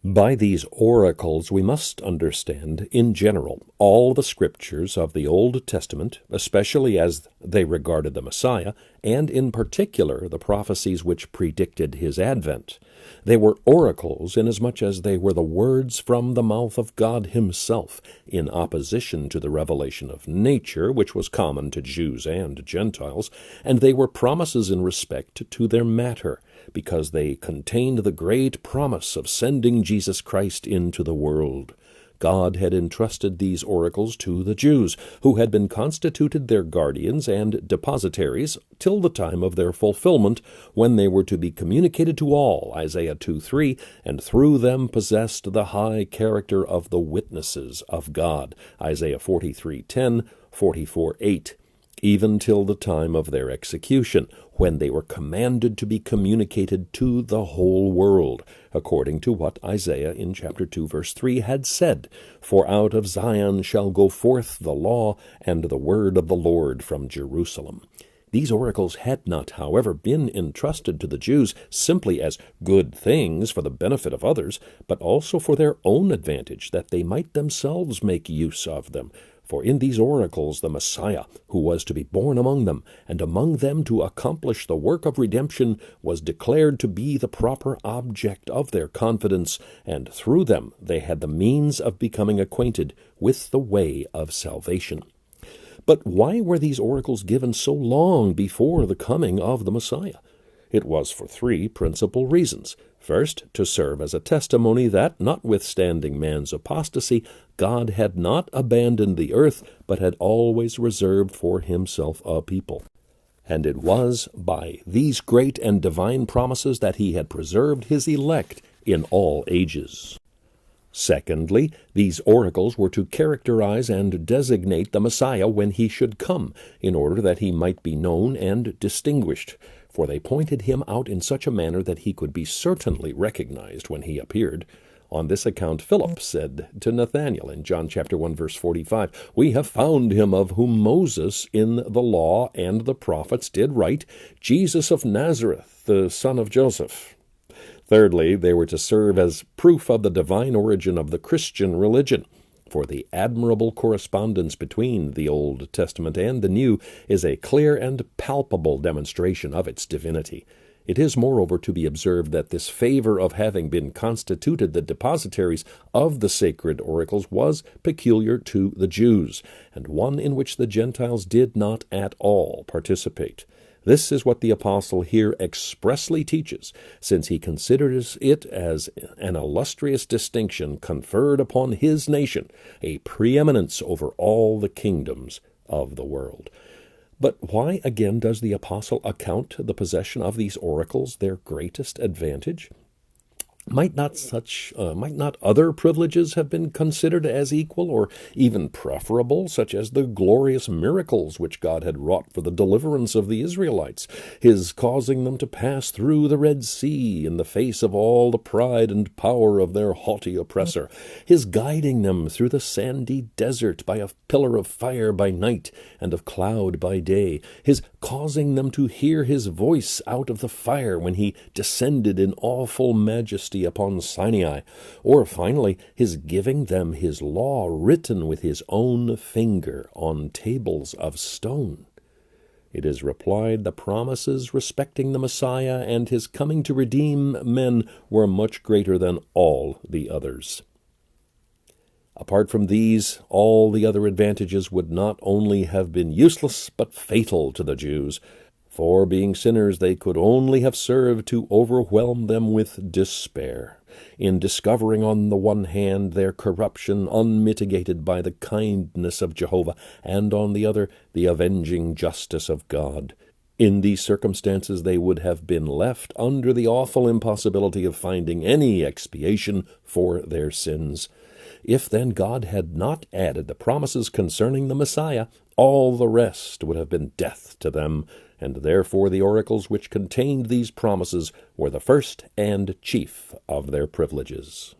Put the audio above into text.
By these oracles we must understand, in general, all the scriptures of the Old Testament, especially as they regarded the Messiah, and in particular the prophecies which predicted his advent. They were oracles inasmuch as they were the words from the mouth of God himself, in opposition to the revelation of nature, which was common to Jews and Gentiles, and they were promises in respect to their matter, because they contained the great promise of sending Jesus Christ into the world. God had entrusted these oracles to the Jews, who had been constituted their guardians and depositaries till the time of their fulfillment, when they were to be communicated to all, Isaiah 2:3, and through them possessed the high character of the witnesses of God, Isaiah 43:10, 44:8. Even till the time of their execution, when they were commanded to be communicated to the whole world, according to what Isaiah in chapter 2, verse 3 had said, "For out of Zion shall go forth the law and the word of the Lord from Jerusalem." These oracles had not, however, been entrusted to the Jews simply as good things for the benefit of others, but also for their own advantage, that they might themselves make use of them. For in these oracles the Messiah, who was to be born among them, and among them to accomplish the work of redemption, was declared to be the proper object of their confidence, and through them they had the means of becoming acquainted with the way of salvation. But why were these oracles given so long before the coming of the Messiah? It was for three principal reasons. First, to serve as a testimony that, notwithstanding man's apostasy, God had not abandoned the earth, but had always reserved for himself a people. And it was by these great and divine promises that he had preserved his elect in all ages. Secondly, these oracles were to characterize and designate the Messiah when he should come, in order that he might be known and distinguished. For they pointed him out in such a manner that he could be certainly recognized when he appeared. On this account Philip said to Nathanael in John chapter 1, verse 45, "We have found him of whom Moses in the law and the prophets did write, Jesus of Nazareth, the son of Joseph." Thirdly, they were to serve as proof of the divine origin of the Christian religion. For the admirable correspondence between the Old Testament and the New is a clear and palpable demonstration of its divinity. It is, moreover, to be observed that this favor of having been constituted the depositaries of the sacred oracles was peculiar to the Jews, and one in which the Gentiles did not at all participate. This is what the apostle here expressly teaches, since he considers it as an illustrious distinction conferred upon his nation, a preeminence over all the kingdoms of the world. But why, again, does the apostle account the possession of these oracles their greatest advantage? Might not other privileges have been considered as equal or even preferable, such as the glorious miracles which God had wrought for the deliverance of the Israelites, his causing them to pass through the Red Sea in the face of all the pride and power of their haughty oppressor, his guiding them through the sandy desert by a pillar of fire by night and of cloud by day, his causing them to hear his voice out of the fire when he descended in awful majesty upon Sinai, or finally his giving them his law written with his own finger on tables of stone. It is replied the promises respecting the Messiah and his coming to redeem men were much greater than all the others. Apart from these, all the other advantages would not only have been useless, but fatal to the Jews. For, being sinners, they could only have served to overwhelm them with despair, in discovering on the one hand their corruption unmitigated by the kindness of Jehovah, and on the other the avenging justice of God. In these circumstances they would have been left under the awful impossibility of finding any expiation for their sins. If then God had not added the promises concerning the Messiah, all the rest would have been death to them, and therefore the oracles which contained these promises were the first and chief of their privileges.